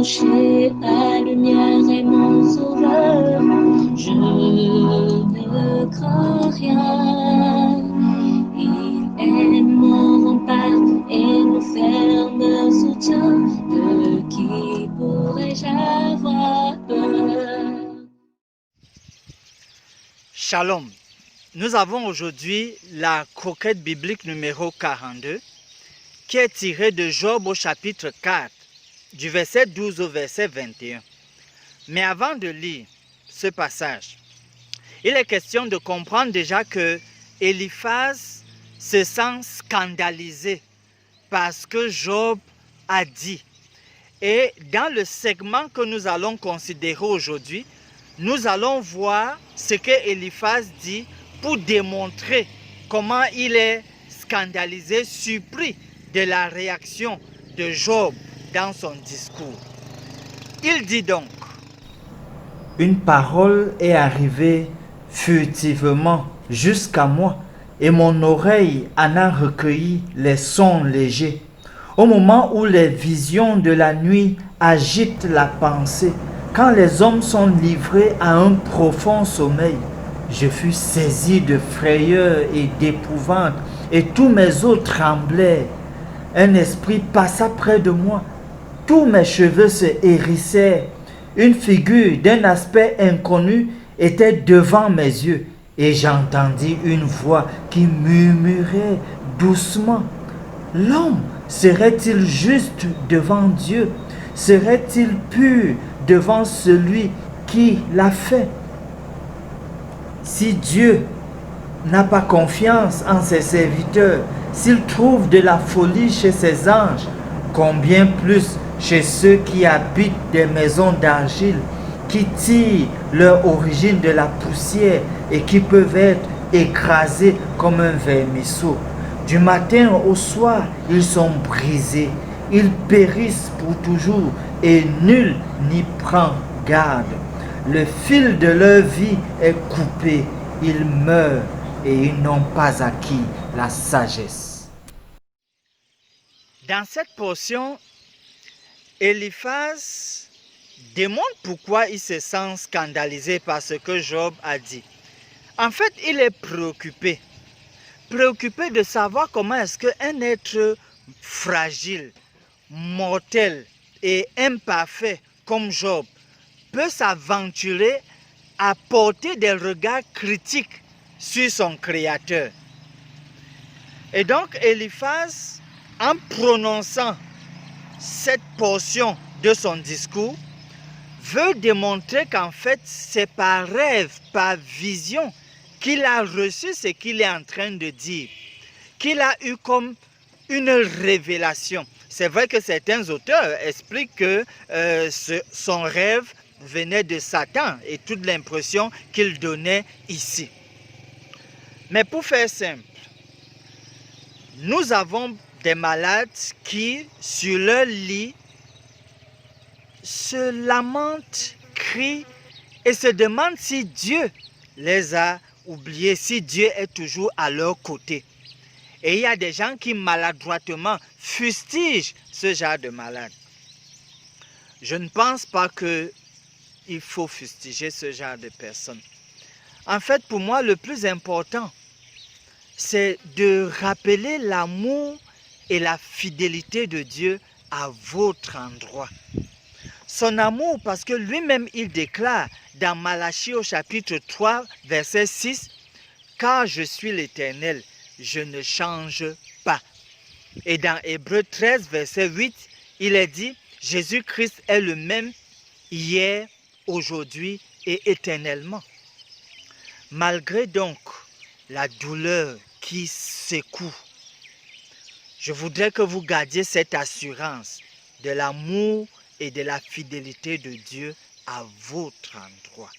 approcher, ta lumière est mon sauveur. Je ne crains rien. Il est mon rempart et mon ferme soutien. De qui pourrais-je avoir peur? Shalom. Nous avons aujourd'hui la croquette biblique numéro 42 qui est tirée de Job au chapitre 4, du verset 12 au verset 21. Mais avant de lire ce passage, il est question de comprendre déjà que Eliphaz se sent scandalisé par ce que Job a dit. Et dans le segment que nous allons considérer aujourd'hui, nous allons voir ce que Eliphaz dit pour démontrer comment il est scandalisé, surpris de la réaction de Job dans son discours. Il dit donc: Une parole est arrivée furtivement jusqu'à moi, et mon oreille en a recueilli les sons légers. Au moment où les visions de la nuit agitent la pensée, quand les hommes sont livrés à un profond sommeil, je fus saisi de frayeur et d'épouvante, et tous mes os tremblaient. Un esprit passa près de moi, tous mes cheveux se hérissèrent. Une figure d'un aspect inconnu était devant mes yeux, et j'entendis une voix qui murmurait doucement: L'homme serait-il juste devant Dieu? Serait-il pur devant celui qui l'a fait? Si Dieu n'a pas confiance en ses serviteurs, s'il trouve de la folie chez ses anges, combien plus chez ceux qui habitent des maisons d'argile, qui tirent leur origine de la poussière et qui peuvent être écrasés comme un vermisseau. Du matin au soir, ils sont brisés, ils périssent pour toujours et nul n'y prend garde. Le fil de leur vie est coupé, ils meurent et ils n'ont pas acquis la sagesse. Dans cette portion, Eliphaz démontre pourquoi il se sent scandalisé par ce que Job a dit. En fait, il est préoccupé de savoir comment est-ce qu'un être fragile, mortel et imparfait comme Job peut s'aventurer à porter des regards critiques sur son Créateur. Et donc, Eliphaz, en prononçant cette portion de son discours, veut démontrer qu'en fait, c'est par rêve, par vision, qu'il a reçu ce qu'il est en train de dire, qu'il a eu comme une révélation. C'est vrai que certains auteurs expliquent que son rêve venait de Satan et toute l'impression qu'il donnait ici. Mais pour faire simple, nous avons des malades qui, sur leur lit, se lamentent, crient et se demandent si Dieu les a oubliés, si Dieu est toujours à leur côté. Et il y a des gens qui maladroitement fustigent ce genre de malades. Je ne pense pas qu'il faut fustiger ce genre de personnes. En fait, pour moi, le plus important, c'est de rappeler l'amour et la fidélité de Dieu à votre endroit. Son amour, parce que lui-même, il déclare dans Malachie au chapitre 3, verset 6, « Car je suis l'Éternel, je ne change pas. » Et dans Hébreux 13, verset 8, il est dit, « Jésus-Christ est le même hier, aujourd'hui et éternellement. » Malgré donc la douleur qui secoue, je voudrais que vous gardiez cette assurance de l'amour et de la fidélité de Dieu à votre endroit.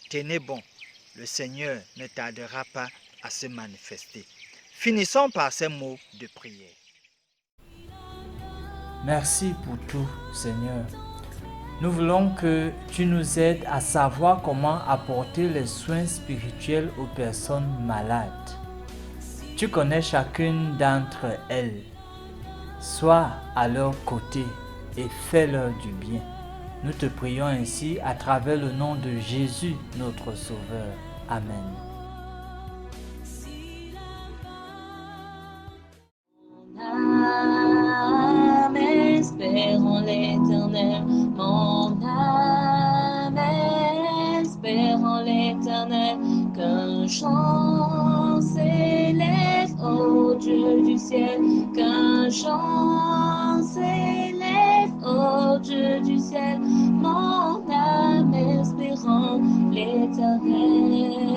Tenez bon, le Seigneur ne tardera pas à se manifester. Finissons par ces mots de prière. Merci pour tout, Seigneur. Nous voulons que tu nous aides à savoir comment apporter les soins spirituels aux personnes malades. Tu connais chacune d'entre elles. Sois à leur côté et fais-leur du bien. Nous te prions ainsi à travers le nom de Jésus, notre Sauveur. Amen. Mon âme espère en l'Éternel, mon âme espère en l'Éternel, qu'un chant s'élève au Dieu du ciel, qu'un chant s'élève au Dieu du ciel, mon âme espère en l'Éternel.